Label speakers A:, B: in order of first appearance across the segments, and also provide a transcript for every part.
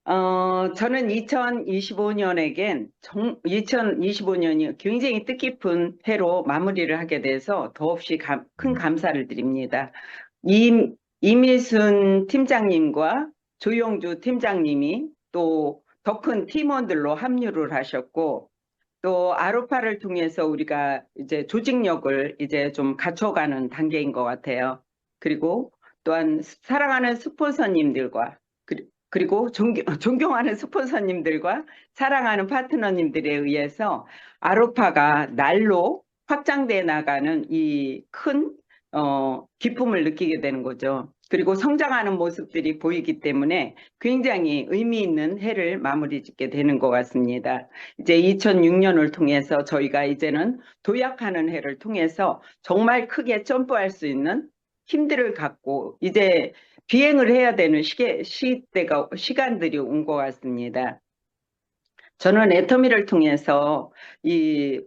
A: 저는 2025년에겐 2025년이 굉장히 뜻깊은 해로 마무리를 하게 돼서 더없이 큰 감사를 드립니다. 이미순 팀장님과 조영주 팀장님이 또 더 큰 팀원들로 합류를 하셨고, 또 아로파를 통해서 우리가 이제 조직력을 이제 좀 갖춰가는 단계인 것 같아요. 그리고 또한 사랑하는 스폰서님들과 그리고 존경하는 스폰서님들과 사랑하는 파트너님들에 의해서 아로파가 날로 확장돼 나가는 이 큰 기쁨을 느끼게 되는 거죠. 그리고 성장하는 모습들이 보이기 때문에 굉장히 의미 있는 해를 마무리 짓게 되는 것 같습니다. 이제 2006년을 통해서 저희가 이제는 도약하는 해를 통해서 정말 크게 점프할 수 있는 힘들을 갖고 이제 비행을 해야 되는 시간들이 온 것 같습니다. 저는 애터미를 통해서 이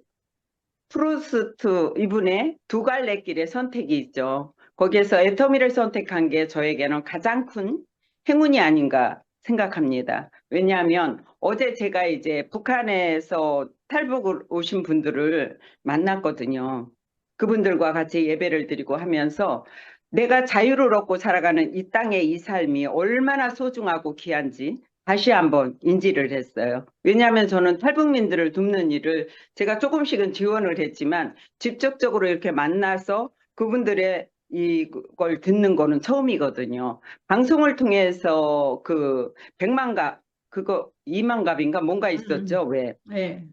A: 프루스트 이분의 두 갈래 길의 선택이 있죠. 거기에서 애터미를 선택한 게 저에게는 가장 큰 행운이 아닌가 생각합니다. 왜냐하면 어제 제가 이제 북한에서 탈북을 오신 분들을 만났거든요. 그분들과 같이 예배를 드리고 하면서 내가 자유를 얻고 살아가는 이 땅의 이 삶이 얼마나 소중하고 귀한지 다시 한번 인지를 했어요. 왜냐하면 저는 탈북민들을 돕는 일을 제가 조금씩은 지원을 했지만 직접적으로 이렇게 만나서 그분들의 이걸 듣는 거는 처음이거든요. 방송을 통해서 그 100만갑 그거 2만갑인가 뭔가 있었죠. 왜
B: 네.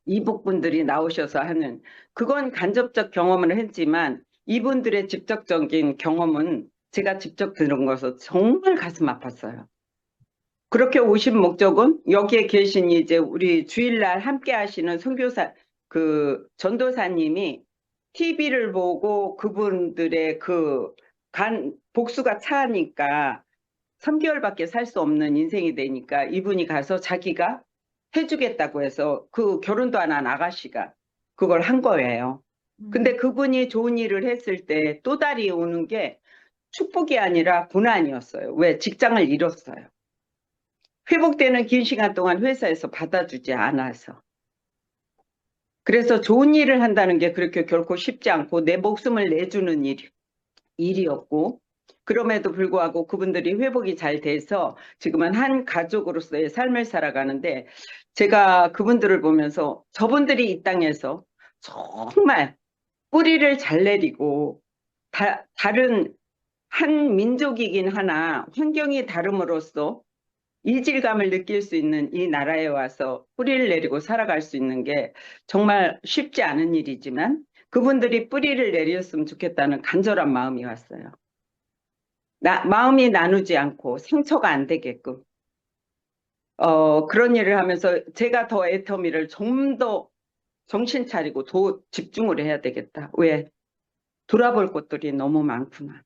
A: 이북분들이 나오셔서 하는 그건 간접적 경험을 했지만 이분들의 직접적인 경험은 제가 직접 들은 것으로 정말 가슴 아팠어요. 그렇게 오신 목적은 여기에 계신 이제 우리 주일날 함께 하시는 선교사, 전도사님이 TV를 보고 그분들의 복수가 차니까 3개월밖에 살 수 없는 인생이 되니까 이분이 가서 자기가 해주겠다고 해서 그 결혼도 안 한 아가씨가 그걸 한 거예요. 근데 그분이 좋은 일을 했을 때 또 다리 오는 게 축복이 아니라 고난이었어요. 왜? 직장을 잃었어요. 회복되는 긴 시간 동안 회사에서 받아주지 않아서. 그래서 좋은 일을 한다는 게 그렇게 결코 쉽지 않고 내 목숨을 내주는 일이었고, 그럼에도 불구하고 그분들이 회복이 잘 돼서 지금은 한 가족으로서의 삶을 살아가는데, 제가 그분들을 보면서 저분들이 이 땅에서 정말 뿌리를 잘 내리고 다른 한 민족이긴 하나 환경이 다름으로써 이질감을 느낄 수 있는 이 나라에 와서 뿌리를 내리고 살아갈 수 있는 게 정말 쉽지 않은 일이지만 그분들이 뿌리를 내렸으면 좋겠다는 간절한 마음이 왔어요. 마음이 나누지 않고 상처가 안 되게끔. 그런 일을 하면서 제가 더 애터미를 좀 더 정신 차리고 더 집중을 해야 되겠다. 왜? 돌아볼 것들이 너무 많구나.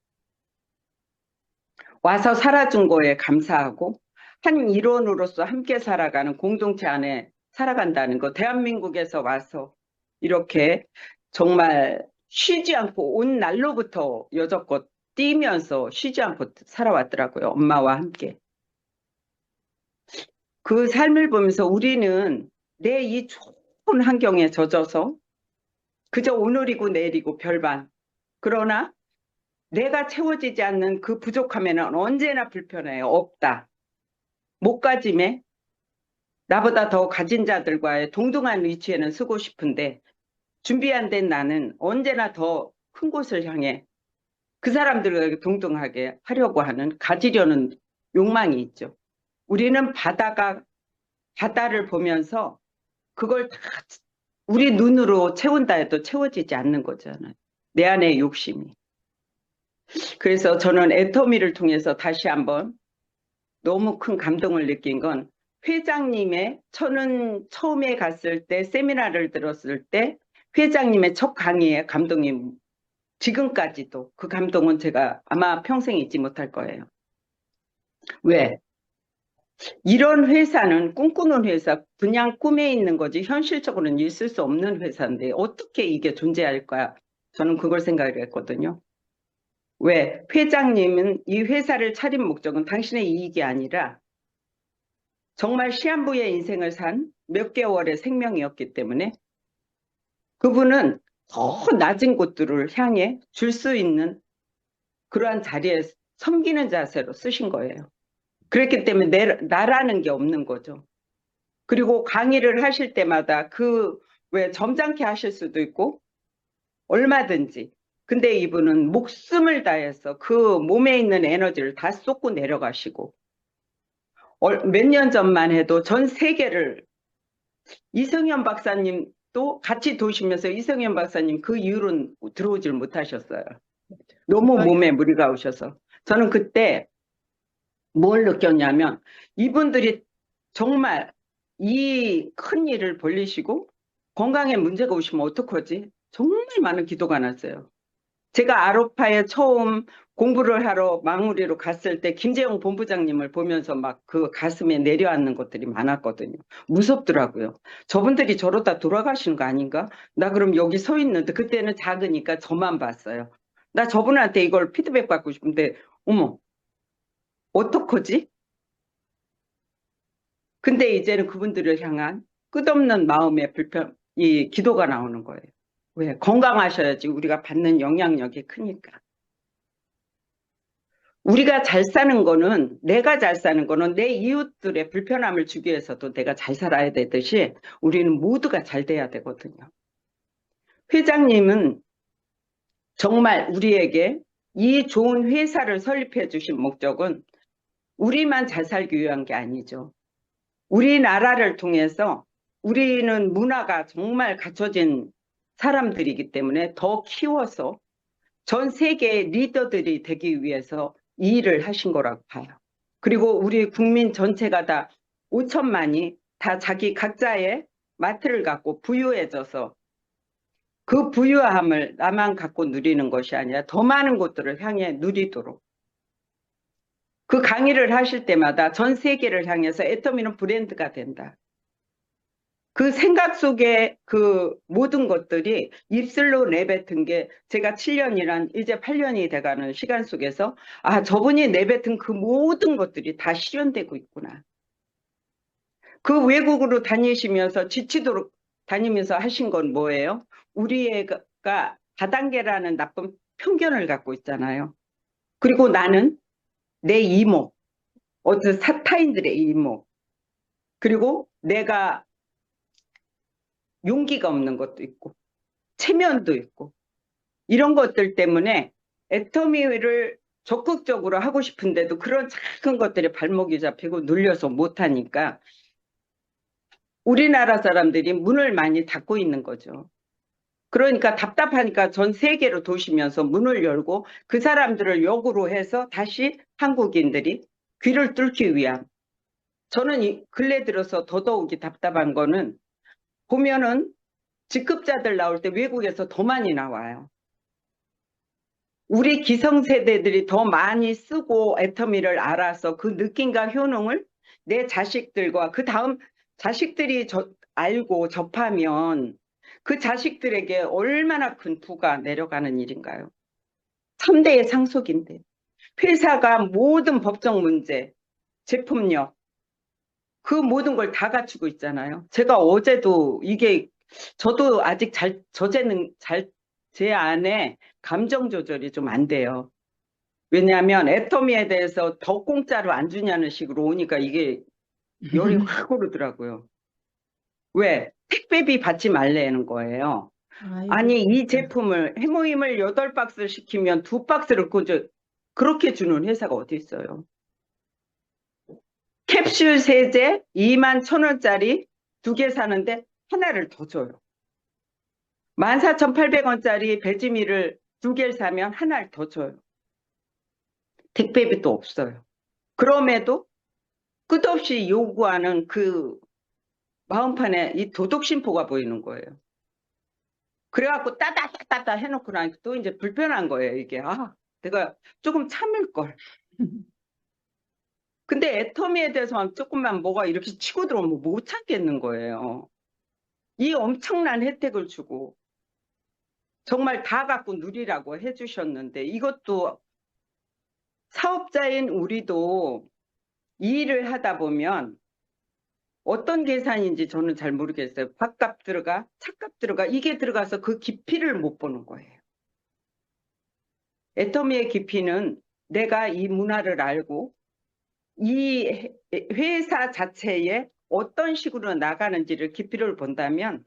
A: 와서 살아준 거에 감사하고 한 일원으로서 함께 살아가는 공동체 안에 살아간다는 거. 대한민국에서 와서 이렇게 정말 쉬지 않고 온 날로부터 여적껏 뛰면서 쉬지 않고 살아왔더라고요. 엄마와 함께. 그 삶을 보면서 우리는 내 이 좋은 환경에 젖어서 그저 오늘이고 내일이고 별반. 그러나 내가 채워지지 않는 그 부족함에는 언제나 불편해요. 없다. 목가짐에 나보다 더 가진 자들과의 동등한 위치에는 서고 싶은데 준비 안 된 나는 언제나 더 큰 곳을 향해 그 사람들과 동등하게 하려고 하는 가지려는 욕망이 있죠. 우리는 바다를 보면서 그걸 다 우리 눈으로 채운다 해도 채워지지 않는 거잖아요. 내 안의 욕심이. 그래서 저는 애터미를 통해서 다시 한번 너무 큰 감동을 느낀 건 저는 처음에 갔을 때 세미나를 들었을 때 회장님의 첫 강의에 감동이 지금까지도 그 감동은 제가 아마 평생 잊지 못할 거예요. 왜? 이런 회사는 꿈꾸는 회사, 그냥 꿈에 있는 거지 현실적으로는 있을 수 없는 회사인데 어떻게 이게 존재할까? 저는 그걸 생각했거든요. 왜? 회장님은 이 회사를 차린 목적은 당신의 이익이 아니라 정말 시한부의 인생을 산 몇 개월의 생명이었기 때문에 그분은 더 낮은 곳들을 향해 줄 수 있는 그러한 자리에 섬기는 자세로 쓰신 거예요. 그렇기 때문에 나라는 게 없는 거죠. 그리고 강의를 하실 때마다 왜 점잖게 하실 수도 있고 얼마든지. 근데 이분은 목숨을 다해서 그 몸에 있는 에너지를 다 쏟고 내려가시고 몇 년 전만 해도 전 세계를 이성현 박사님도 같이 도시면서 이성현 박사님 그 이후로는 들어오질 못하셨어요. 너무 몸에 무리가 오셔서. 저는 그때 뭘 느꼈냐면 이분들이 정말 이 큰 일을 벌리시고 건강에 문제가 오시면 어떡하지? 정말 많은 기도가 났어요. 제가 아로파에 처음 공부를 하러 망우리로 갔을 때 김재용 본부장님을 보면서 막 그 가슴에 내려앉는 것들이 많았거든요. 무섭더라고요. 저분들이 저러다 돌아가시는 거 아닌가? 나 그럼 여기 서 있는데 그때는 작으니까 저만 봤어요. 나 저분한테 이걸 피드백 받고 싶은데 어머 어떡하지? 근데 이제는 그분들을 향한 끝없는 마음의 이 기도가 나오는 거예요. 왜? 건강하셔야지 우리가 받는 영향력이 크니까. 우리가 잘 사는 거는, 내가 잘 사는 거는 내 이웃들의 불편함을 주기 위해서도 내가 잘 살아야 되듯이 우리는 모두가 잘 돼야 되거든요. 회장님은 정말 우리에게 이 좋은 회사를 설립해 주신 목적은 우리만 잘 살기 위한 게 아니죠. 우리나라를 통해서 우리는 문화가 정말 갖춰진 사람들이기 때문에 더 키워서 전 세계의 리더들이 되기 위해서 이 일을 하신 거라고 봐요. 그리고 우리 국민 전체가 다 5천만이 다 자기 각자의 마트를 갖고 부유해져서 그 부유함을 나만 갖고 누리는 것이 아니라 더 많은 곳들을 향해 누리도록 그 강의를 하실 때마다 전 세계를 향해서 애터미는 브랜드가 된다. 그 생각 속에 그 모든 것들이 입술로 내뱉은 게 제가 7년이란 이제 8년이 돼가는 시간 속에서 아, 저분이 내뱉은 그 모든 것들이 다 실현되고 있구나. 그 외국으로 다니시면서 지치도록 다니면서 하신 건 뭐예요? 우리가 다단계라는 나쁜 편견을 갖고 있잖아요. 그리고 나는 내 이모, 타인들의 이모, 그리고 내가 용기가 없는 것도 있고 체면도 있고 이런 것들 때문에 애터미를 적극적으로 하고 싶은데도 그런 작은 것들이 발목이 잡히고 눌려서 못하니까 우리나라 사람들이 문을 많이 닫고 있는 거죠. 그러니까 답답하니까 전 세계로 도시면서 문을 열고 그 사람들을 역으로 해서 다시 한국인들이 귀를 뚫기 위한. 저는 근래 들어서 더더욱이 답답한 거는 보면은 직급자들 나올 때 외국에서 더 많이 나와요. 우리 기성세대들이 더 많이 쓰고 애터미를 알아서 그 느낌과 효능을 내 자식들과 그 다음 자식들이 알고 접하면 그 자식들에게 얼마나 큰 부가 내려가는 일인가요? 3대의 상속인데 회사가 모든 법적 문제, 제품력 그 모든 걸 다 갖추고 있잖아요. 제가 어제도 저도 아직 제 안에 감정 조절이 좀 안 돼요. 왜냐하면 애터미에 대해서 더 공짜로 안 주냐는 식으로 오니까 이게 열이 확 오르더라고요. 왜? 택배비 받지 말라는 거예요.
B: 아이고,
A: 아니 이
B: 진짜.
A: 제품을 해모임을 8박스를 시키면 2박스를 그렇게 주는 회사가 어디 있어요. 캡슐 세제 21,000원짜리 2개 사는데 하나를 더 줘요. 14,800원짜리 배지미를 2개를 사면 하나를 더 줘요. 택배비도 없어요. 그럼에도 끝없이 요구하는 그 마음판에 이 도덕심포가 보이는 거예요. 그래갖고 따다따다따 해놓고 나니까 또 이제 불편한 거예요, 이게. 아, 내가 조금 참을걸. 근데 애터미에 대해서만 조금만 뭐가 이렇게 치고 들어오면 못 참겠는 거예요. 이 엄청난 혜택을 주고 정말 다 갖고 누리라고 해주셨는데 이것도 사업자인 우리도 이 일을 하다 보면 어떤 계산인지 저는 잘 모르겠어요. 밥값 들어가, 차값 들어가, 이게 들어가서 그 깊이를 못 보는 거예요. 애터미의 깊이는 내가 이 문화를 알고 이 회사 자체에 어떤 식으로 나가는지를 깊이를 본다면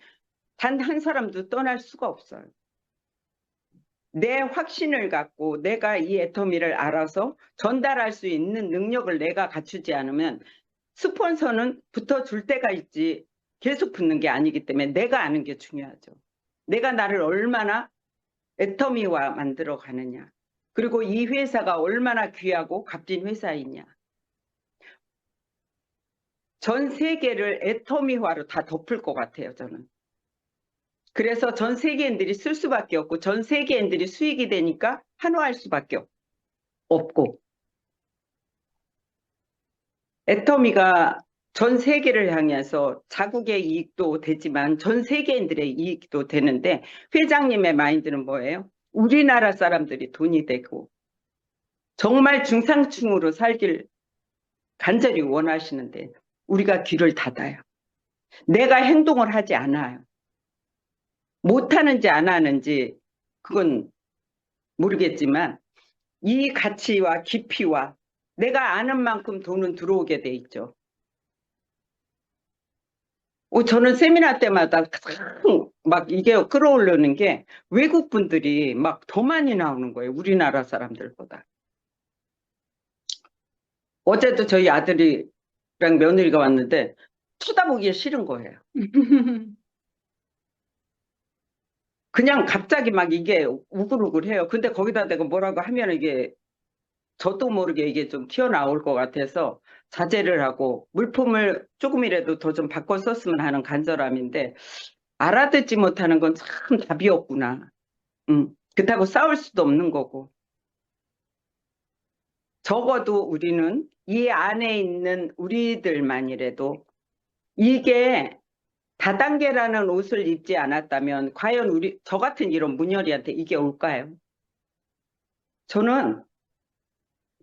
A: 단 한 사람도 떠날 수가 없어요. 내 확신을 갖고 내가 이 애터미를 알아서 전달할 수 있는 능력을 내가 갖추지 않으면 스폰서는 붙어줄 때가 있지 계속 붙는 게 아니기 때문에 내가 아는 게 중요하죠. 내가 나를 얼마나 애터미화 만들어 가느냐. 그리고 이 회사가 얼마나 귀하고 값진 회사이냐. 전 세계를 애터미화로 다 덮을 것 같아요, 저는. 그래서 전 세계인들이 쓸 수밖에 없고 전 세계인들이 수익이 되니까 환호할 수밖에 없고 애터미가 전 세계를 향해서 자국의 이익도 되지만 전 세계인들의 이익도 되는데 회장님의 마인드는 뭐예요? 우리나라 사람들이 돈이 되고 정말 중상층으로 살길 간절히 원하시는데 우리가 귀를 닫아요. 내가 행동을 하지 않아요. 못하는지 안 하는지 그건 모르겠지만 이 가치와 깊이와 내가 아는 만큼 돈은 들어오게 돼 있죠. 저는 세미나 때마다 막 이게 끌어오르는 게 외국 분들이 막 더 많이 나오는 거예요. 우리나라 사람들보다. 어제도 저희 아들이랑 며느리가 왔는데 쳐다보기 싫은 거예요. 그냥 갑자기 막 이게 우글우글해요. 근데 거기다 내가 뭐라고 하면 이게 저도 모르게 이게 좀 튀어나올 것 같아서 자제를 하고 물품을 조금이라도 더 좀 바꿔 썼으면 하는 간절함인데 알아듣지 못하는 건 참 답이 없구나. 그렇다고 싸울 수도 없는 거고. 적어도 우리는 이 안에 있는 우리들만이라도 이게 다단계라는 옷을 입지 않았다면 과연 저 같은 이런 문열이한테 이게 올까요? 저는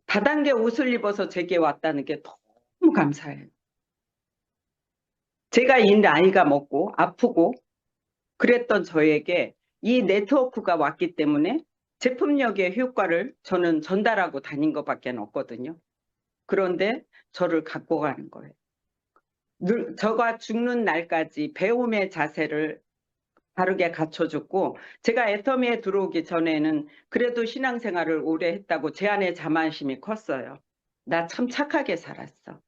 A: 다단계 옷을 입어서 제게 왔다는 게 너무 감사해요. 제가 이 나이가 먹고 아프고 그랬던 저에게 이 네트워크가 왔기 때문에 제품력의 효과를 저는 전달하고 다닌 것밖에 없거든요. 그런데 저를 갖고 가는 거예요. 저가 죽는 날까지 배움의 자세를 바르게 갖춰줬고 제가 애터미에 들어오기 전에는 그래도 신앙생활을 오래 했다고 제 안에 자만심이 컸어요. 나 참 착하게 살았어.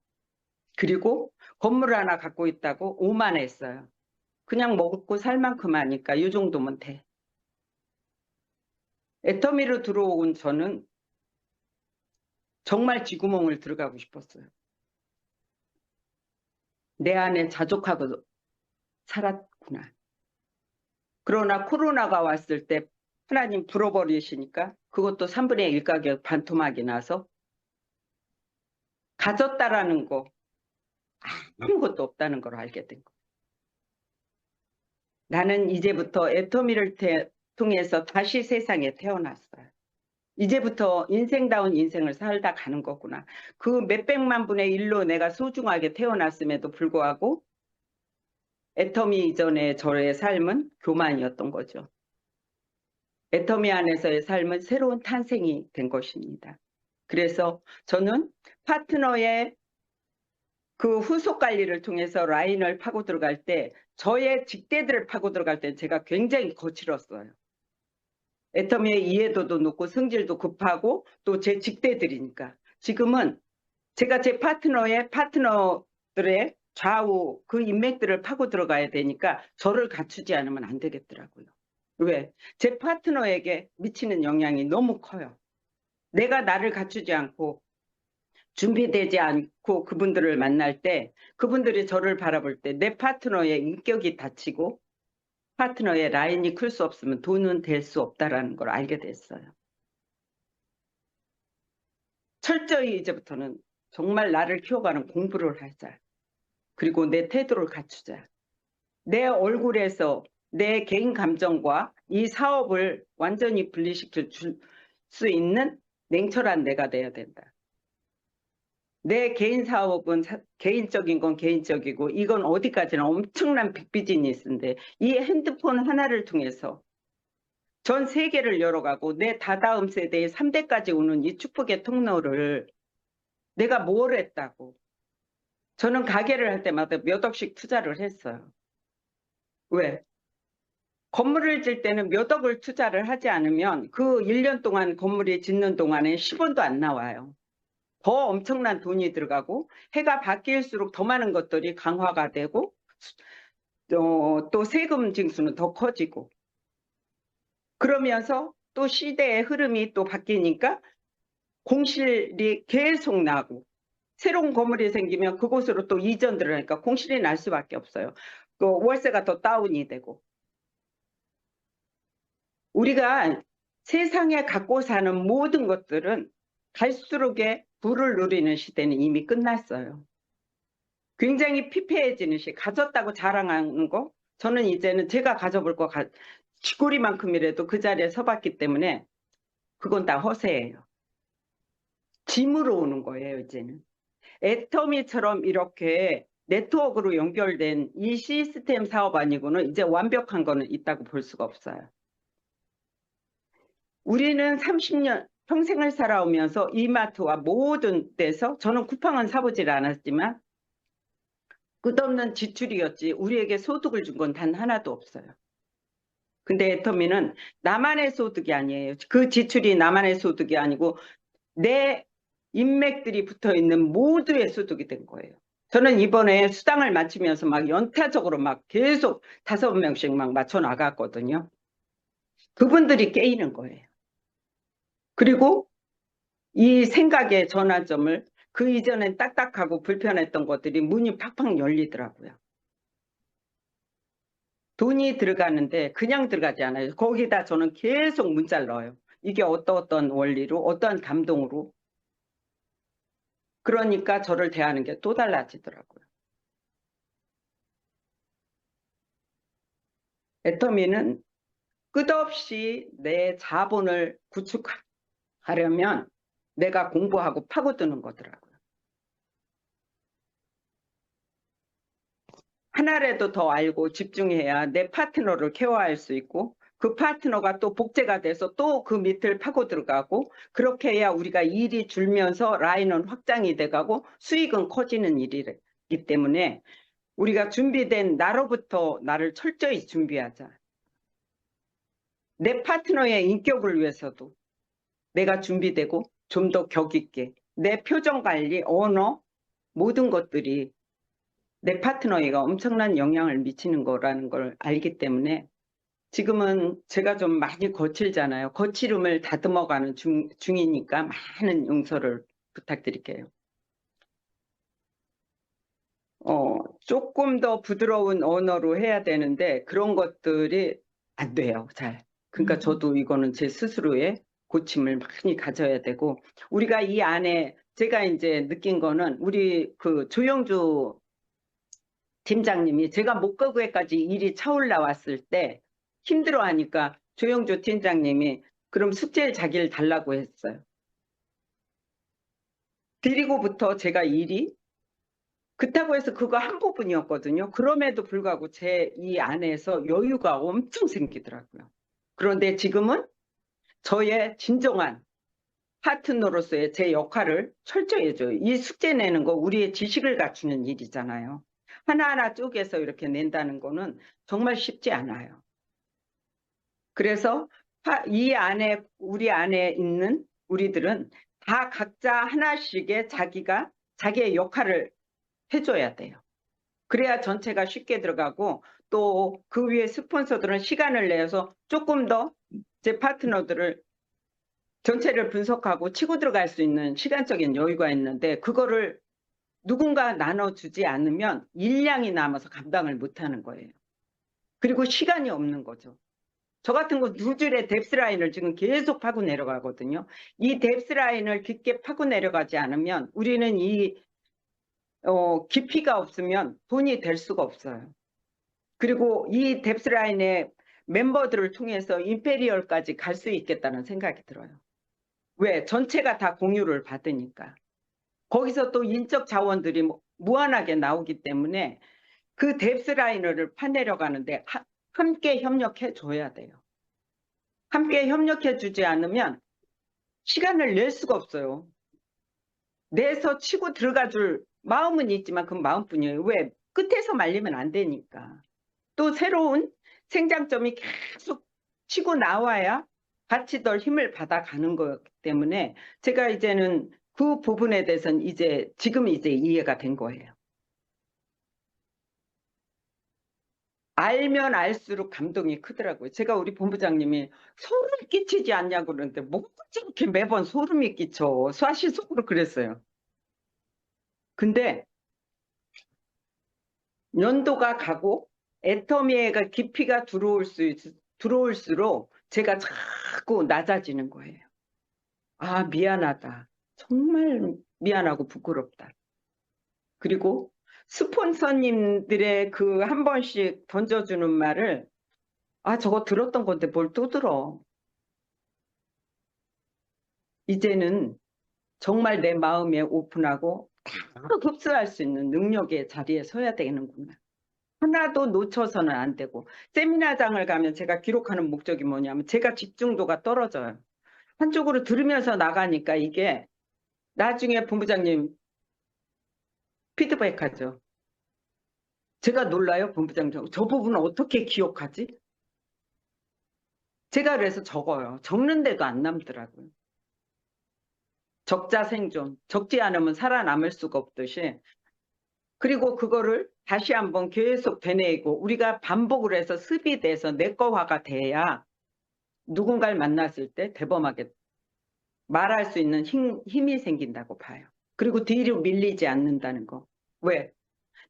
A: 그리고 건물 하나 갖고 있다고 오만했어요. 그냥 먹고 살 만큼 하니까 이 정도면 돼. 애터미로 들어온 저는 정말 쥐구멍을 들어가고 싶었어요. 내 안에 자족하고 살았구나. 그러나 코로나가 왔을 때 하나님 불어버리시니까 그것도 3분의 1 가격 반토막이 나서 가졌다라는 거 아무것도 없다는 걸 알게 된 거예요. 나는 이제부터 애터미를 통해서 다시 세상에 태어났어요. 이제부터 인생다운 인생을 살다 가는 거구나. 그 몇백만 분의 1로 내가 소중하게 태어났음에도 불구하고 애터미 이전의 저의 삶은 교만이었던 거죠. 애터미 안에서의 삶은 새로운 탄생이 된 것입니다. 그래서 저는 파트너의 그 후속 관리를 통해서 라인을 파고 들어갈 때 저의 직대들을 파고 들어갈 때 제가 굉장히 거칠었어요. 애터미의 이해도도 높고 성질도 급하고 또 제 직대들이니까. 지금은 제가 제 파트너들의 좌우 그 인맥들을 파고 들어가야 되니까 저를 갖추지 않으면 안 되겠더라고요. 왜? 제 파트너에게 미치는 영향이 너무 커요. 내가 나를 갖추지 않고 준비되지 않고 그분들을 만날 때 그분들이 저를 바라볼 때 내 파트너의 인격이 다치고 파트너의 라인이 클 수 없으면 돈은 될 수 없다는 걸 알게 됐어요. 철저히 이제부터는 정말 나를 키워가는 공부를 하자. 그리고 내 태도를 갖추자. 내 얼굴에서 내 개인 감정과 이 사업을 완전히 분리시킬 수 있는 냉철한 내가 돼야 된다. 내 개인 사업은 개인적인 건 개인적이고 이건 어디까지나 엄청난 빅비즈니스인데 이 핸드폰 하나를 통해서 전 세계를 열어가고 내 다다음 세대의 3대까지 오는 이 축복의 통로를 내가 뭘 했다고. 저는 가게를 할 때마다 몇 억씩 투자를 했어요. 왜? 건물을 질 때는 몇 억을 투자를 하지 않으면 그 1년 동안 건물이 짓는 동안에 10원도 안 나와요. 더 엄청난 돈이 들어가고 해가 바뀔수록 더 많은 것들이 강화가 되고 또 세금 징수는 더 커지고 그러면서 또 시대의 흐름이 또 바뀌니까 공실이 계속 나고 새로운 건물이 생기면 그곳으로 또 이전들을 하니까 공실이 날 수밖에 없어요. 그 월세가 더 다운이 되고 우리가 세상에 갖고 사는 모든 것들은 갈수록의 부를 누리는 시대는 이미 끝났어요. 굉장히 피폐해지는 시 가졌다고 자랑하는 거 저는 이제는 제가 가져볼 거 쥐꼬리만큼이라도 그 자리에 서봤기 때문에 그건 다 허세예요. 짐으로 오는 거예요 이제는. 애터미처럼 이렇게 네트워크로 연결된 이 시스템 사업 아니고는 이제 완벽한 거는 있다고 볼 수가 없어요. 우리는 30년 평생을 살아오면서 이마트와 모든 데서 저는 쿠팡은 사보질 않았지만 끝없는 지출이었지 우리에게 소득을 준 건 단 하나도 없어요. 근데 애터미는 나만의 소득이 아니에요. 그 지출이 나만의 소득이 아니고 내 인맥들이 붙어있는 모두의 소득이 된 거예요. 저는 이번에 수당을 맞추면서 막 연타적으로 막 계속 5명씩 막 맞춰 나갔거든요. 그분들이 깨이는 거예요. 그리고 이 생각의 전환점을 그 이전엔 딱딱하고 불편했던 것들이 문이 팍팍 열리더라고요. 돈이 들어가는데 그냥 들어가지 않아요. 거기다 저는 계속 문자를 넣어요. 이게 어떤 원리로 어떠한 감동으로 그러니까 저를 대하는 게 또 달라지더라고요. 애터미는 끝없이 내 자본을 구축하려면 내가 공부하고 파고드는 거더라고요. 하나라도 더 알고 집중해야 내 파트너를 케어할 수 있고 그 파트너가 또 복제가 돼서 또 그 밑을 파고 들어가고 그렇게 해야 우리가 일이 줄면서 라인은 확장이 돼가고 수익은 커지는 일이기 때문에 우리가 준비된 나로부터 나를 철저히 준비하자. 내 파트너의 인격을 위해서도 내가 준비되고 좀 더 격 있게 내 표정 관리, 언어 모든 것들이 내 파트너에게 엄청난 영향을 미치는 거라는 걸 알기 때문에 지금은 제가 좀 많이 거칠잖아요. 거칠음을 다듬어가는 중이니까 많은 용서를 부탁드릴게요. 조금 더 부드러운 언어로 해야 되는데 그런 것들이 안 돼요. 잘. 그러니까 저도 이거는 제 스스로의 고침을 많이 가져야 되고 우리가 이 안에 제가 이제 느낀 거는 우리 그 조영주 팀장님이 제가 목거구에까지 일이 차올라 왔을 때 힘들어하니까 조영주 팀장님이 그럼 숙제를 자기를 달라고 했어요. 그리고부터 제가 일이 그렇다고 해서 그거 한 부분이었거든요. 그럼에도 불구하고 제 이 안에서 여유가 엄청 생기더라고요. 그런데 지금은 저의 진정한 파트너로서의 제 역할을 철저히 해줘요. 이 숙제 내는 거 우리의 지식을 갖추는 일이잖아요. 하나하나 쪼개서 이렇게 낸다는 거는 정말 쉽지 않아요. 그래서 이 안에 우리 안에 있는 우리들은 다 각자 하나씩의 자기의 역할을 해줘야 돼요. 그래야 전체가 쉽게 들어가고 또 그 위에 스폰서들은 시간을 내서 조금 더 제 파트너들을 전체를 분석하고 치고 들어갈 수 있는 시간적인 여유가 있는데 그거를 누군가 나눠주지 않으면 일량이 남아서 감당을 못하는 거예요. 그리고 시간이 없는 거죠. 저 같은 거 두 줄의 뎁스라인을 지금 계속 파고 내려가거든요. 이 뎁스라인을 깊게 파고 내려가지 않으면 우리는 이 깊이가 없으면 돈이 될 수가 없어요. 그리고 이 뎁스라인의 멤버들을 통해서 임페리얼까지 갈 수 있겠다는 생각이 들어요. 왜? 전체가 다 공유를 받으니까. 거기서 또 인적 자원들이 무한하게 나오기 때문에 그 뎁스라인을 파내려 가는데 함께 협력해 줘야 돼요. 함께 협력해 주지 않으면 시간을 낼 수가 없어요. 내서 치고 들어가 줄 마음은 있지만 그 마음뿐이에요. 왜? 끝에서 말리면 안 되니까. 또 새로운 생장점이 계속 치고 나와야 같이 덜 힘을 받아가는 거기 때문에 제가 이제는 그 부분에 대해서는 지금 이해가 된 거예요. 알면 알수록 감동이 크더라고요. 제가 우리 본부장님이 소름 끼치지 않냐고 그러는데 뭐 저렇게 매번 소름이 끼쳐. 사실 속으로 그랬어요. 근데 연도가 가고 애터미가 깊이가 들어올수록 제가 자꾸 낮아지는 거예요. 아, 미안하다. 정말 미안하고 부끄럽다. 그리고 스폰서님들의 그 한 번씩 던져주는 말을 아, 저거 들었던 건데 뭘 또 들어. 이제는 정말 내 마음에 오픈하고 다 흡수할 수 있는 능력의 자리에 서야 되는구나. 하나도 놓쳐서는 안 되고 세미나장을 가면 제가 기록하는 목적이 뭐냐면 제가 집중도가 떨어져요. 한쪽으로 들으면서 나가니까 이게 나중에 본부장님 피드백하죠. 제가 놀라요, 본부장님. 저 부분은 어떻게 기억하지? 제가 그래서 적어요. 적는데도 안 남더라고요. 적자 생존. 적지 않으면 살아남을 수가 없듯이. 그리고 그거를 다시 한번 계속 되뇌이고 우리가 반복을 해서 습이 돼서 내거화가 돼야 누군가를 만났을 때 대범하게 말할 수 있는 힘이 생긴다고 봐요. 그리고 뒤로 밀리지 않는다는 거. 왜?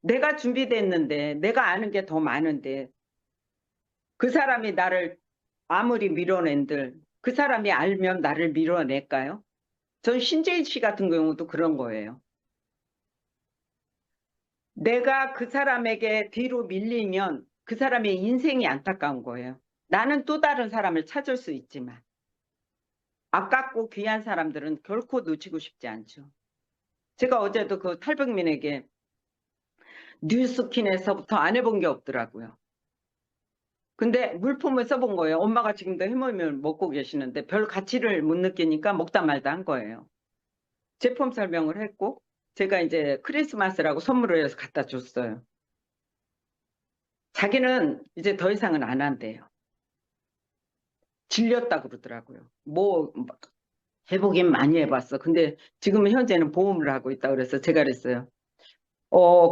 A: 내가 준비됐는데 내가 아는 게 더 많은데 그 사람이 나를 아무리 밀어낸들 그 사람이 알면 나를 밀어낼까요? 전 신재일 씨 같은 경우도 그런 거예요. 내가 그 사람에게 뒤로 밀리면 그 사람의 인생이 안타까운 거예요. 나는 또 다른 사람을 찾을 수 있지만 아깝고 귀한 사람들은 결코 놓치고 싶지 않죠. 제가 어제도 그 탈북민에게 뉴스킨에서부터 안 해본 게 없더라고요. 근데 물품을 써본 거예요. 엄마가 지금도 해물면 먹고 계시는데 별 가치를 못 느끼니까 먹다 말다 한 거예요. 제품 설명을 했고 제가 이제 크리스마스라고 선물을 해서 갖다 줬어요. 자기는 이제 더 이상은 안 한대요. 질렸다 그러더라고요. 뭐 해보긴 많이 해봤어. 근데 지금은 현재는 보험을 하고 있다 그래서 제가 그랬어요.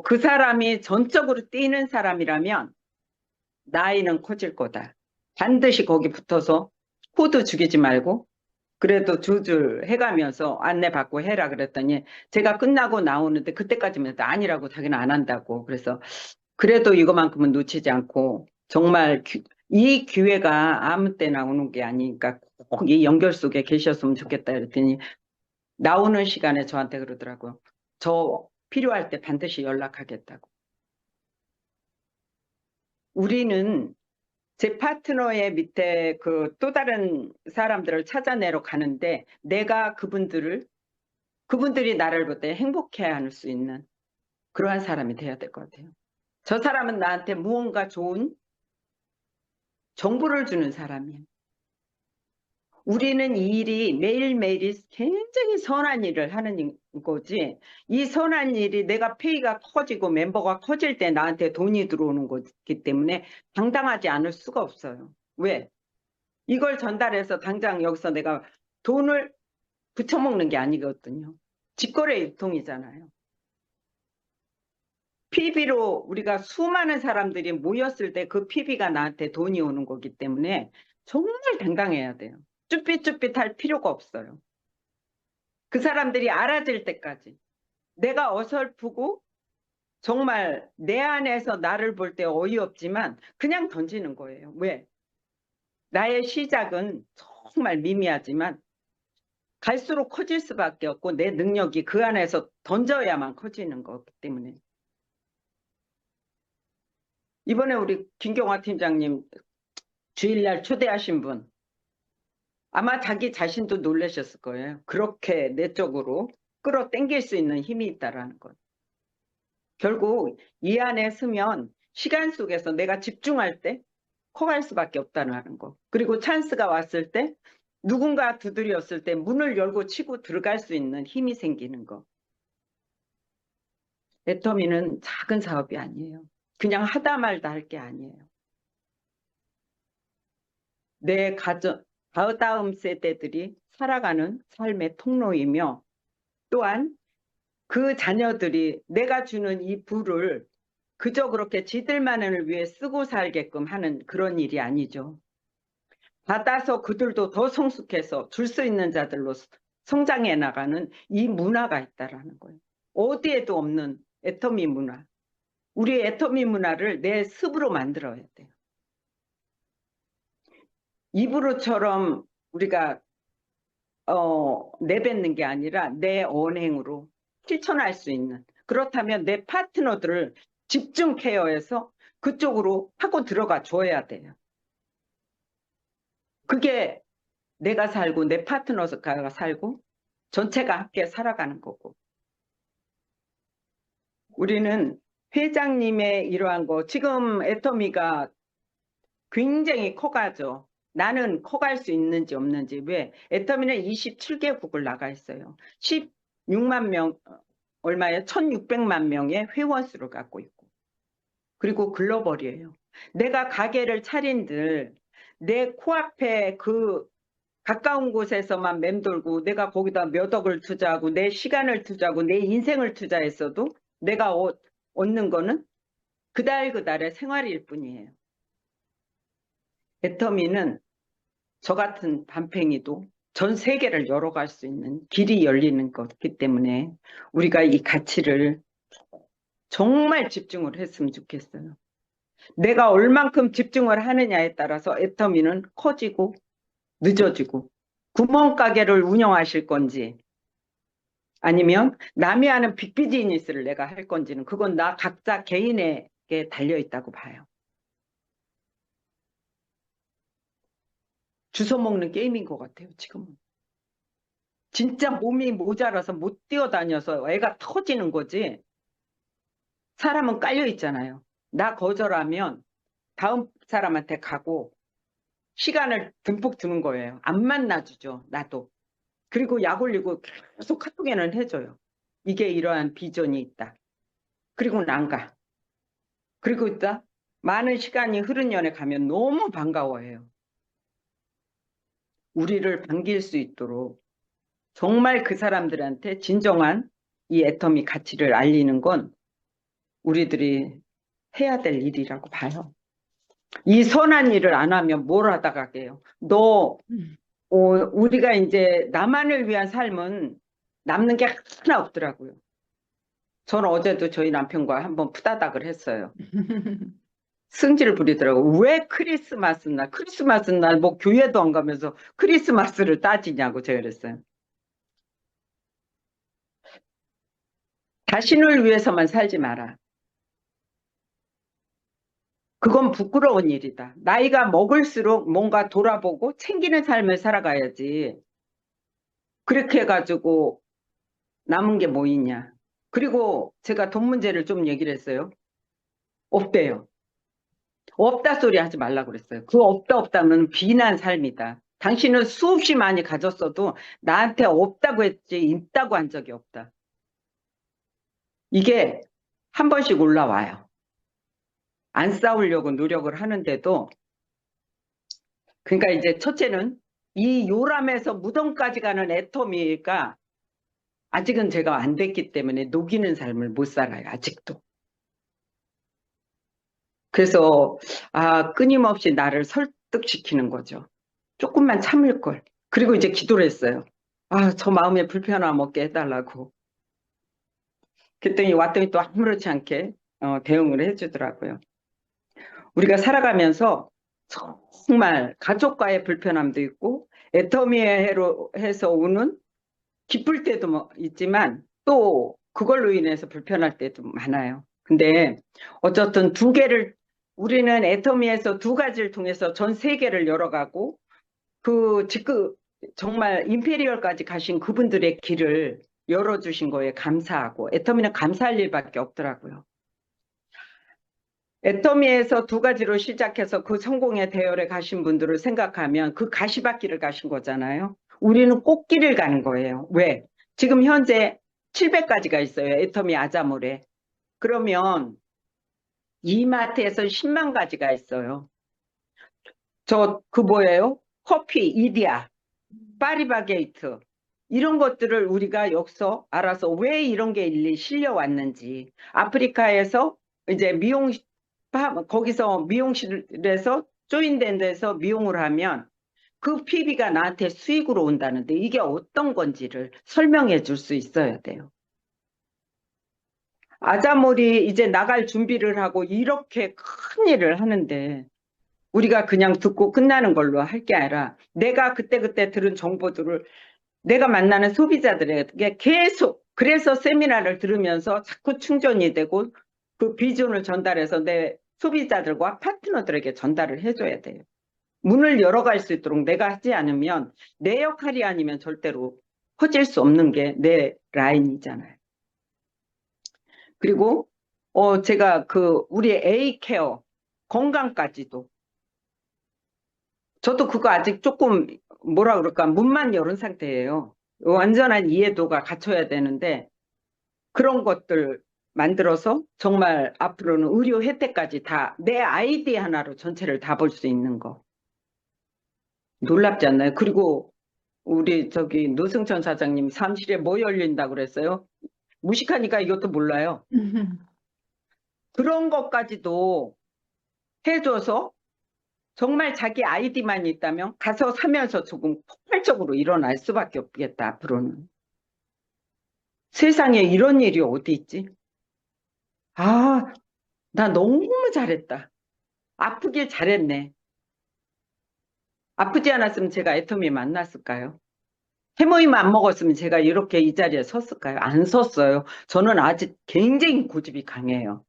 A: 그 사람이 전적으로 뛰는 사람이라면 나이는 커질 거다. 반드시 거기 붙어서 코드 죽이지 말고 그래도 두 줄 해가면서 안내받고 해라 그랬더니 제가 끝나고 나오는데 그때까지면 아니라고 자기는 안 한다고. 그래서 그래도 이거만큼은 놓치지 않고 정말 이 기회가 아무 때나 오는 게 아니니까 꼭 이 연결 속에 계셨으면 좋겠다 그랬더니 나오는 시간에 저한테 그러더라고요. 저 필요할 때 반드시 연락하겠다고. 우리는 제 파트너의 밑에 그 또 다른 사람들을 찾아내러 가는데 내가 그분들이 나를 볼 때 행복해 할 수 있는 그러한 사람이 돼야 될 것 같아요. 저 사람은 나한테 무언가 좋은 정보를 주는 사람이에요. 우리는 이 일이 매일매일이 굉장히 선한 일을 하는 거지. 이 선한 일이 내가 페이가 커지고 멤버가 커질 때 나한테 돈이 들어오는 거기 때문에 당당하지 않을 수가 없어요. 왜? 이걸 전달해서 당장 여기서 내가 돈을 붙여먹는 게 아니거든요. 직거래 유통이잖아요. PB로 우리가 수많은 사람들이 모였을 때 그 PB가 나한테 돈이 오는 거기 때문에 정말 당당해야 돼요. 쭈삣쭈삣할 필요가 없어요. 그 사람들이 알아들 때까지. 내가 어설프고 정말 내 안에서 나를 볼 때 어이없지만 그냥 던지는 거예요. 왜? 나의 시작은 정말 미미하지만 갈수록 커질 수밖에 없고 내 능력이 그 안에서 던져야만 커지는 거기 때문에. 이번에 우리 김경화 팀장님 주일날 초대하신 분 아마 자기 자신도 놀라셨을 거예요. 그렇게 내적으로 끌어당길 수 있는 힘이 있다라는 것. 결국 이 안에 서면 시간 속에서 내가 집중할 때 커갈 수밖에 없다는 거. 그리고 찬스가 왔을 때 누군가 두드렸을 때 문을 열고 치고 들어갈 수 있는 힘이 생기는 거. 애터미는 작은 사업이 아니에요. 그냥 하다 말다 할 게 아니에요. 내 가정, 다음 세대들이 살아가는 삶의 통로이며 또한 그 자녀들이 내가 주는 이 부를 그저 그렇게 지들만을 위해 쓰고 살게끔 하는 그런 일이 아니죠. 받아서 그들도 더 성숙해서 줄 수 있는 자들로 성장해 나가는 이 문화가 있다라는 거예요. 어디에도 없는 애터미 문화. 우리 애터미 문화를 내 습으로 만들어야 돼요. 입으로처럼 우리가 내뱉는 게 아니라 내 언행으로 실천할 수 있는. 그렇다면 내 파트너들을 집중 케어해서 그쪽으로 하고 들어가 줘야 돼요. 그게 내가 살고 내 파트너가 살고 전체가 함께 살아가는 거고. 우리는 회장님의 이러한 거 지금 애터미가 굉장히 커가죠. 나는 커갈 수 있는지 없는지. 왜? 애터미는 27개국을 나가 있어요. 16만 명, 얼마에 1600만 명의 회원 수를 갖고 있고. 그리고 글로벌이에요. 내가 가게를 차린들 내 코앞에 그 가까운 곳에서만 맴돌고 내가 거기다 몇 억을 투자하고 내 시간을 투자하고 내 인생을 투자했어도 내가 얻는 거는 그달그달의 생활일 뿐이에요. 애터미는 저 같은 밤팽이도 전 세계를 열어갈 수 있는 길이 열리는 거기 때문에 우리가 이 가치를 정말 집중을 했으면 좋겠어요. 내가 얼만큼 집중을 하느냐에 따라서 애터미는 커지고 늦어지고 구멍가게를 운영하실 건지 아니면 남이 하는 빅비즈니스를 내가 할 건지는 그건 나 각자 개인에게 달려있다고 봐요. 주워 먹는 게임인 것 같아요, 지금은. 진짜 몸이 모자라서 못 뛰어다녀서 애가 터지는 거지. 사람은 깔려 있잖아요. 나 거절하면 다음 사람한테 가고 시간을 듬뿍 두는 거예요. 안 만나주죠, 나도. 그리고 약 올리고 계속 카톡에는 해줘요. 이게 이러한 비전이 있다. 그리고는 안 가. 그리고 있다. 많은 시간이 흐른 년에 가면 너무 반가워해요. 우리를 반길 수 있도록 정말 그 사람들한테 진정한 이 애터미 가치를 알리는 건 우리들이 해야 될 일이라고 봐요. 이 선한 일을 안 하면 뭘 하다가 게요. 우리가 이제 나만을 위한 삶은 남는 게 하나 없더라고요. 저는 어제도 저희 남편과 한번 푸다닥을 했어요. 승질을 부리더라고. 왜 크리스마스 날 뭐 교회도 안 가면서 크리스마스를 따지냐고 제가 그랬어요. 자신을 위해서만 살지 마라. 그건 부끄러운 일이다. 나이가 먹을수록 뭔가 돌아보고 챙기는 삶을 살아가야지. 그렇게 해가지고 남은 게 뭐 있냐. 그리고 제가 돈 문제를 좀 얘기를 했어요. 없대요. 없다 소리 하지 말라고 그랬어요. 그 없다는 비난 삶이다. 당신은 수없이 많이 가졌어도 나한테 없다고 했지 있다고 한 적이 없다. 이게 한 번씩 올라와요. 안 싸우려고 노력을 하는데도 그러니까 이제 첫째는 이 요람에서 무덤까지 가는 애터미가 아직은 제가 안 됐기 때문에 녹이는 삶을 못 살아요. 아직도. 그래서 끊임없이 나를 설득시키는 거죠. 조금만 참을 걸. 그리고 이제 기도를 했어요. 저 마음에 불편함 없게 해달라고. 그랬더니 왔더니 또 아무렇지 않게 대응을 해주더라고요. 우리가 살아가면서 정말 가족과의 불편함도 있고 애터미로 해서 오는 기쁠 때도 뭐 있지만 또 그걸로 인해서 불편할 때도 많아요. 근데 어쨌든 우리는 애터미에서 두 가지를 통해서 전 세계를 열어가고 정말 임페리얼까지 가신 그분들의 길을 열어주신 거에 감사하고 애터미는 감사할 일밖에 없더라고요. 애터미에서 두 가지로 시작해서 그 성공의 대열에 가신 분들을 생각하면 그 가시밭길을 가신 거잖아요. 우리는 꽃길을 가는 거예요. 왜? 지금 현재 700가지가 있어요. 애터미 아자몰에. 그러면 이마트에서 10만 가지가 있어요. 그 뭐예요? 커피, 이디야, 파리바게이트. 이런 것들을 우리가 여기서 알아서 왜 이런 게 일리 실려왔는지. 아프리카에서 이제 거기서 미용실에서 조인된 데서 미용을 하면 그 PB가 나한테 수익으로 온다는데 이게 어떤 건지를 설명해 줄 수 있어야 돼요. 아자몰이 이제 나갈 준비를 하고 이렇게 큰 일을 하는데 우리가 그냥 듣고 끝나는 걸로 할 게 아니라 내가 그때그때 들은 정보들을 내가 만나는 소비자들에게 계속 그래서 세미나를 들으면서 자꾸 충전이 되고 그 비전을 전달해서 내 소비자들과 파트너들에게 전달을 해줘야 돼요. 문을 열어갈 수 있도록 내가 하지 않으면 내 역할이 아니면 절대로 퍼질 수 없는 게 내 라인이잖아요. 그리고 제가 우리 A케어 건강까지도 저도 그거 아직 조금 뭐라 그럴까 문만 열은 상태예요. 완전한 이해도가 갖춰야 되는데 그런 것들 만들어서 정말 앞으로는 의료 혜택까지 다 내 아이디 하나로 전체를 다 볼 수 있는 거. 놀랍지 않나요? 그리고 우리 저기 노승천 사장님 사무실에 뭐 열린다고 그랬어요? 무식하니까 이것도 몰라요. 그런 것까지도 해줘서 정말 자기 아이디만 있다면 가서 사면서 조금 폭발적으로 일어날 수밖에 없겠다, 앞으로는. 세상에 이런 일이 어디 있지? 아, 나 너무 잘했다. 아프길 잘했네. 아프지 않았으면 제가 애터미 만났을까요? 해모임 안 먹었으면 제가 이렇게 이 자리에 섰을까요? 안 섰어요. 저는 아직 굉장히 고집이 강해요.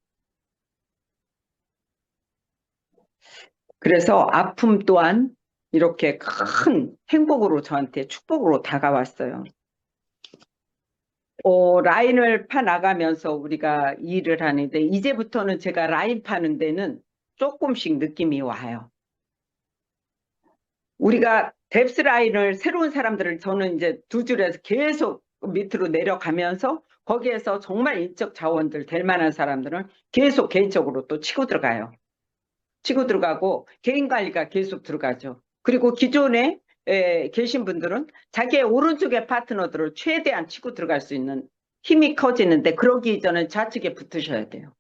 A: 그래서 아픔 또한 이렇게 큰 행복으로 저한테 축복으로 다가왔어요. 라인을 파 나가면서 우리가 일을 하는데 이제부터는 제가 라인 파는 데는 조금씩 느낌이 와요. 우리가 뎁스 라인을 새로운 사람들을 저는 이제 두 줄에서 계속 밑으로 내려가면서 거기에서 정말 인적 자원들 될 만한 사람들은 계속 개인적으로 또 치고 들어가요. 치고 들어가고 개인 관리가 계속 들어가죠. 그리고 기존에 계신 분들은 자기의 오른쪽의 파트너들을 최대한 치고 들어갈 수 있는 힘이 커지는데 그러기 이전에 좌측에 붙으셔야 돼요.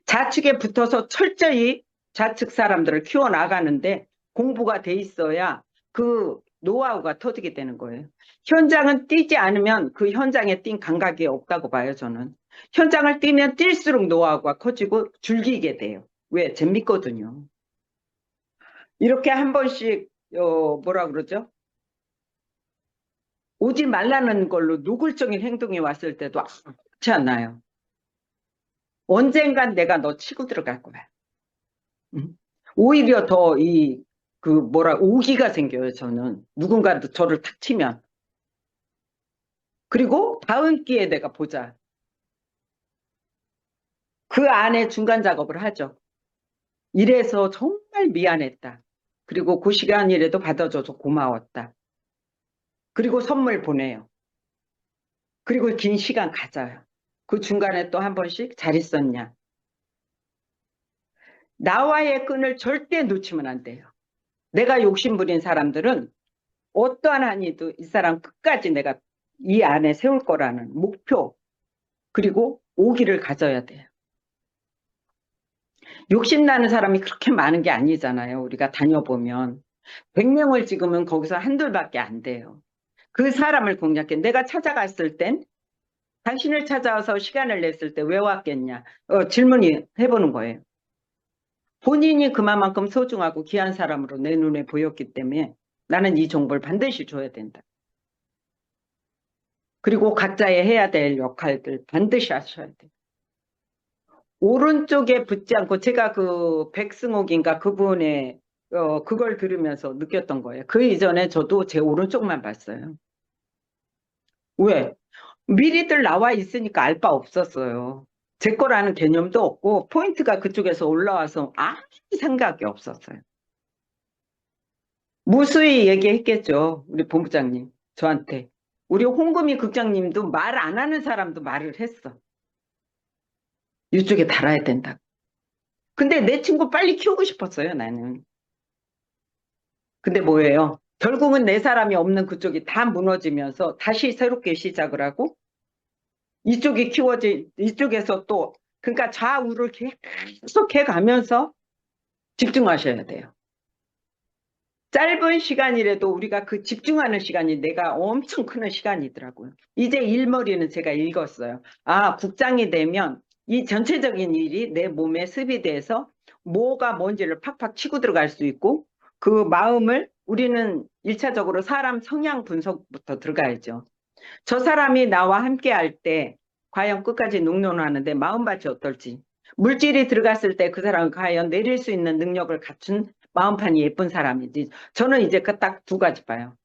A: 좌측에 붙어서 철저히 좌측 사람들을 키워나가는데 공부가 돼 있어야 그 노하우가 터지게 되는 거예요. 현장은 뛰지 않으면 그 현장에 뛴 감각이 없다고 봐요, 저는. 현장을 뛰면 뛸수록 노하우가 커지고 즐기게 돼요. 왜? 재밌거든요. 이렇게 한 번씩 뭐라 그러죠? 오지 말라는 걸로 노골적인 행동이 왔을 때도 그렇지 않나요? 언젠간 내가 너 치고 들어갈 거야. 응? 오히려 더 오기가 생겨요, 저는. 누군가 저를 탁 치면. 그리고 다음 기회에 내가 보자. 그 안에 중간 작업을 하죠. 이래서 정말 미안했다. 그리고 그 시간이라도 받아줘서 고마웠다. 그리고 선물 보내요. 그리고 긴 시간 가져요. 그 중간에 또 한 번씩 잘 있었냐. 나와의 끈을 절대 놓치면 안 돼요. 내가 욕심부린 사람들은 어떠한 한이도 이 사람 끝까지 내가 이 안에 세울 거라는 목표 그리고 오기를 가져야 돼요. 욕심나는 사람이 그렇게 많은 게 아니잖아요. 우리가 다녀보면 100명을 찍으면 거기서 한둘밖에 안 돼요. 그 사람을 공략해. 내가 찾아갔을 땐 당신을 찾아와서 시간을 냈을 때 왜 왔겠냐 질문이 해보는 거예요. 본인이 그만큼 소중하고 귀한 사람으로 내 눈에 보였기 때문에 나는 이 정보를 반드시 줘야 된다. 그리고 각자의 해야 될 역할들 반드시 하셔야 돼요. 오른쪽에 붙지 않고 제가 그 백승옥인가 그분의 그걸 들으면서 느꼈던 거예요. 그 이전에 저도 제 오른쪽만 봤어요. 왜? 미리들 나와 있으니까 알 바 없었어요. 제 거라는 개념도 없고 포인트가 그쪽에서 올라와서 아무 생각이 없었어요. 무수히 얘기했겠죠. 우리 본부장님 저한테. 우리 홍금희 국장님도 말 안 하는 사람도 말을 했어. 이쪽에 달아야 된다. 근데 내 친구 빨리 키우고 싶었어요, 나는. 근데 뭐예요? 결국은 내 사람이 없는 그쪽이 다 무너지면서 다시 새롭게 시작을 하고 이쪽이 이쪽에서 또 그러니까 좌우를 계속 해 가면서 집중하셔야 돼요. 짧은 시간이라도 우리가 그 집중하는 시간이 내가 엄청 큰 시간이더라고요. 이제 일머리는 제가 읽었어요. 아, 국장이 되면 이 전체적인 일이 내 몸에 습입돼서 뭐가 뭔지를 팍팍 치고 들어갈 수 있고 그 마음을 우리는 1차적으로 사람 성향 분석부터 들어가야죠. 저 사람이 나와 함께 할 때 과연 끝까지 농론하는데 마음밭이 어떨지 물질이 들어갔을 때 그 사람은 과연 내릴 수 있는 능력을 갖춘 마음판이 예쁜 사람인지 저는 이제 그 딱 두 가지 봐요.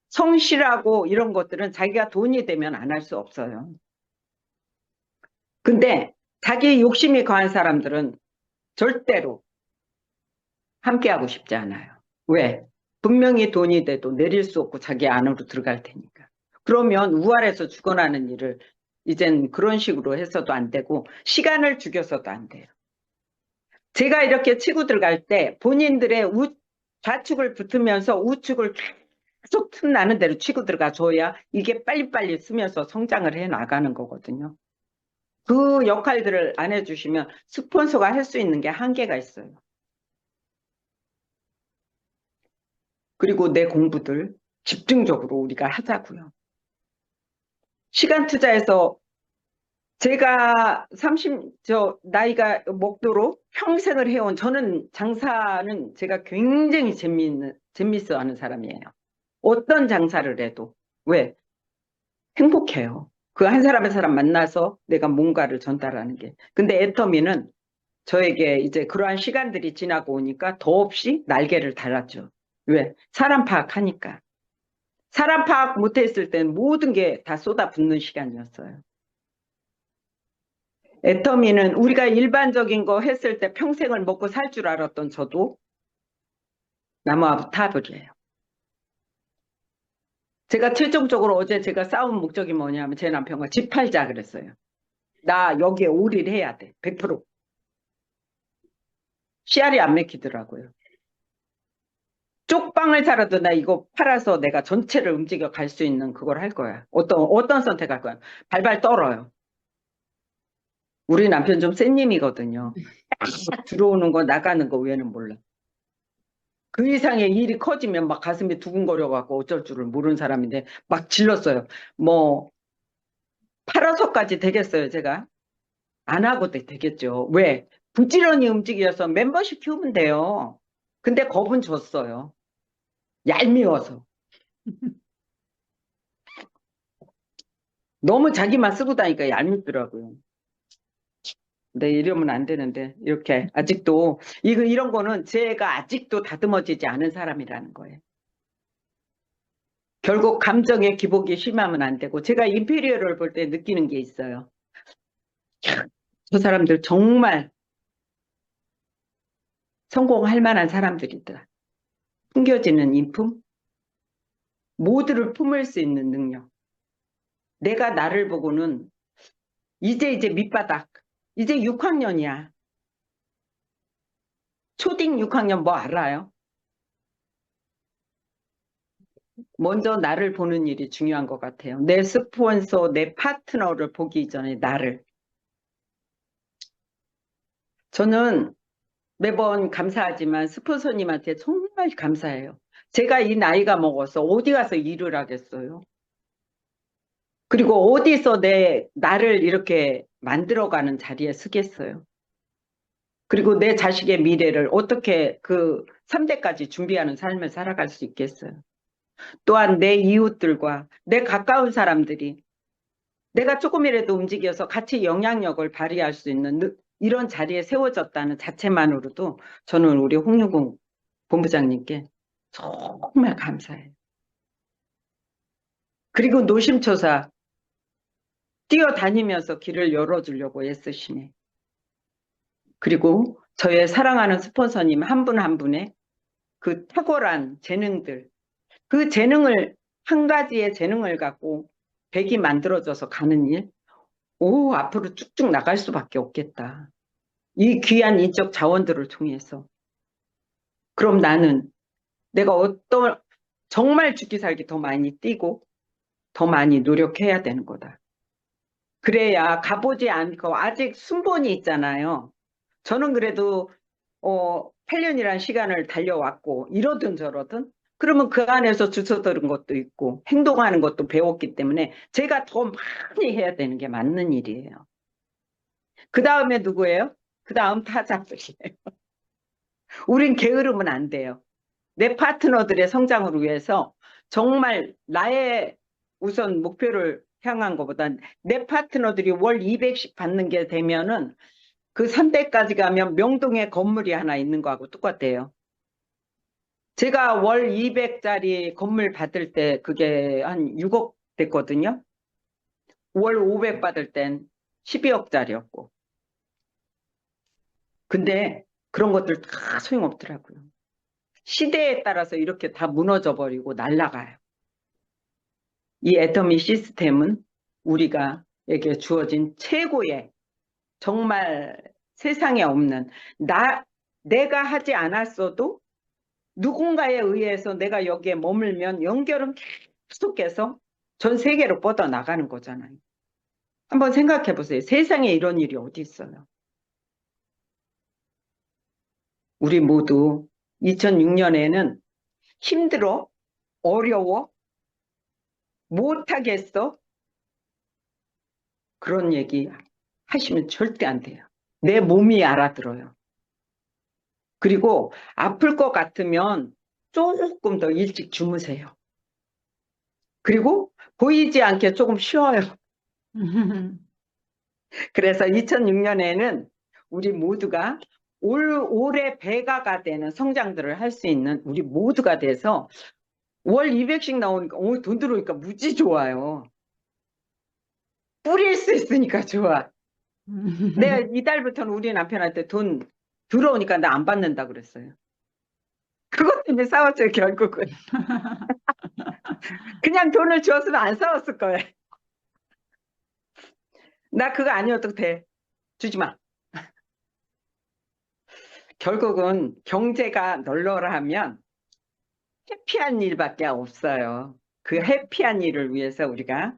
A: 성실하고 이런 것들은 자기가 돈이 되면 안 할 수 없어요. 근데 자기 욕심이 강한 사람들은 절대로 함께하고 싶지 않아요. 왜? 분명히 돈이 돼도 내릴 수 없고 자기 안으로 들어갈 테니까. 그러면 우월해서 죽어나는 일을 이젠 그런 식으로 해서도 안 되고 시간을 죽여서도 안 돼요. 제가 이렇게 치고 들어갈 때 본인들의 좌측을 붙으면서 우측을 계속 틈나는 대로 치고 들어가 줘야 이게 빨리빨리 쓰면서 성장을 해 나가는 거거든요. 그 역할들을 안 해주시면 스폰서가 할 수 있는 게 한계가 있어요. 그리고 내 공부들 집중적으로 우리가 하자고요. 시간 투자해서 제가 나이가 먹도록 평생을 해온 저는 장사는 제가 굉장히 재밌어 하는 사람이에요. 어떤 장사를 해도. 왜? 행복해요. 그 한 사람 한 사람 만나서 내가 뭔가를 전달하는 게. 근데 애터미는 저에게 이제 그러한 시간들이 지나고 오니까 더없이 날개를 달았죠. 왜? 사람 파악하니까. 사람 파악 못했을 땐 모든 게 다 쏟아붓는 시간이었어요. 애터미는 우리가 일반적인 거 했을 때 평생을 먹고 살 줄 알았던 저도 나무하고 타버려요. 제가 최종적으로 어제 제가 싸운 목적이 뭐냐면 제 남편과 집 팔자 그랬어요. 나 여기에 올인을 해야 돼. 100%. 씨알이 안 맥히더라고요. 쪽방을 사라도 나 이거 팔아서 내가 전체를 움직여 갈 수 있는 그걸 할 거야. 어떤 선택할 거야. 발발 떨어요. 우리 남편 좀 센 님이거든요. 딱 들어오는 거 나가는 거 외에는 몰라. 그 이상의 일이 커지면 막 가슴이 두근거려갖고 어쩔 줄을 모르는 사람인데 막 질렀어요. 뭐 팔아서까지 되겠어요, 제가? 안 하고도 되겠죠. 왜? 부지런히 움직여서 멤버십 키우면 돼요. 근데 겁은 줬어요. 얄미워서. 너무 자기만 쓰고 다니까 얄밉더라고요. 근데 이러면 안 되는데 이렇게 아직도 이런 거는 제가 아직도 다듬어지지 않은 사람이라는 거예요. 결국 감정의 기복이 심하면 안 되고 제가 인피리어를 볼 때 느끼는 게 있어요. 저 사람들 정말 성공할 만한 사람들이다. 숨겨지는 인품, 모두를 품을 수 있는 능력. 내가 나를 보고는 이제 밑바닥, 이제 6학년이야. 초딩 6학년 뭐 알아요? 먼저 나를 보는 일이 중요한 것 같아요. 내 스폰서, 내 파트너를 보기 전에 나를. 저는 매번 감사하지만 스폰서님한테 정말 감사해요. 제가 이 나이가 먹어서 어디 가서 일을 하겠어요? 그리고 어디서 나를 이렇게 만들어가는 자리에 서겠어요? 그리고 내 자식의 미래를 어떻게 그 3대까지 준비하는 삶을 살아갈 수 있겠어요? 또한 내 이웃들과 내 가까운 사람들이 내가 조금이라도 움직여서 같이 영향력을 발휘할 수 있는 이런 자리에 세워졌다는 자체만으로도 저는 우리 홍윤공 본부장님께 정말 감사해요. 그리고 노심초사 뛰어다니면서 길을 열어주려고 애쓰시네. 그리고 저의 사랑하는 스폰서님 한 분 한 분의 그 탁월한 재능들, 그 재능을, 한 가지의 재능을 갖고 백이 만들어져서 가는 일, 앞으로 쭉쭉 나갈 수밖에 없겠다. 이 귀한 인적 자원들을 통해서. 그럼 나는 내가 정말 죽기 살기 더 많이 뛰고 더 많이 노력해야 되는 거다. 그래야 가보지 않고 아직 순번이 있잖아요. 저는 그래도 8년이란 시간을 달려왔고 이러든 저러든 그러면 그 안에서 주워들은 것도 있고 행동하는 것도 배웠기 때문에 제가 더 많이 해야 되는 게 맞는 일이에요. 그 다음에 누구예요? 그 다음 타자들이에요. 우린 게으르면 안 돼요. 내 파트너들의 성장을 위해서 정말 나의 우선 목표를 향한 것보다 내 파트너들이 월 200씩 받는 게 되면은 그 3대까지 가면 명동에 건물이 하나 있는 거하고 똑같대요. 제가 월 200짜리 건물 받을 때 그게 한 6억 됐거든요. 월 500 받을 땐 12억짜리였고. 근데 그런 것들 다 소용없더라고요. 시대에 따라서 이렇게 다 무너져 버리고 날아가요. 이 애터미 시스템은 우리가에게 주어진 최고의 정말 세상에 없는 내가 하지 않았어도 누군가에 의해서 내가 여기에 머물면 연결은 계속해서 전 세계로 뻗어나가는 거잖아요. 한번 생각해 보세요. 세상에 이런 일이 어디 있어요? 우리 모두 2006년에는 힘들어, 어려워, 못하겠어, 그런 얘기 하시면 절대 안 돼요. 내 몸이 알아들어요. 그리고 아플 것 같으면 조금 더 일찍 주무세요. 그리고 보이지 않게 조금 쉬어요. 그래서 2006년에는 우리 모두가 올해 배가가 되는 성장들을 할 수 있는 우리 모두가 돼서 월 200씩 나오니까 돈 들어오니까 무지 좋아요. 뿌릴 수 있으니까 좋아. 내가 이달부터는 우리 남편한테 돈 들어오니까 나 안 받는다 그랬어요. 그것 때문에 싸웠죠, 결국은. 그냥 돈을 주었으면 안 싸웠을 거예요. 나 그거 아니어도 돼. 주지 마. 결국은 경제가 널널하면 해피한 일밖에 없어요. 그 해피한 일을 위해서 우리가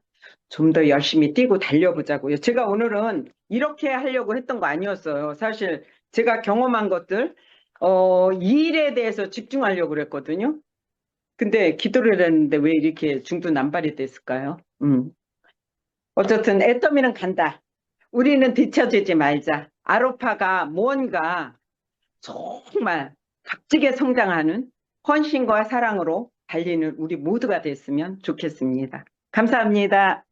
A: 좀 더 열심히 뛰고 달려보자고요. 제가 오늘은 이렇게 하려고 했던 거 아니었어요. 사실 제가 경험한 것들, 이 일에 대해서 집중하려고 그랬거든요. 근데 기도를 했는데 왜 이렇게 중두난발이 됐을까요? 어쨌든 애터미는 간다. 우리는 뒤처지지 말자. 아로파가 뭔가 정말 값지게 성장하는 헌신과 사랑으로 달리는 우리 모두가 됐으면 좋겠습니다. 감사합니다.